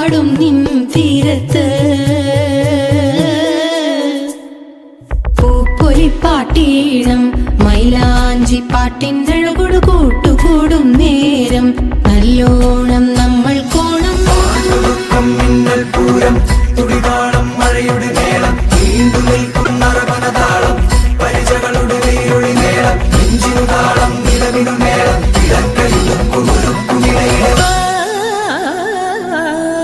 പാടും നിൻ തീരത്ത് പൂപ്പൊലിപ്പാട്ടീണം മൈലാഞ്ചി പാട്ടിനഴകൊടു കൂട്ടുകൂടും നേരം നല്ലോണം നമ്മൾ കോണം മിന്നൽ പൂരം തുടിതാളം മഴയുടെ മേളം നീണ്ടു നിൽക്കും നറവനതാളം പരിചകളുടെ വേരൊളി മേളം നെഞ്ചിനു താളം നിലവിലും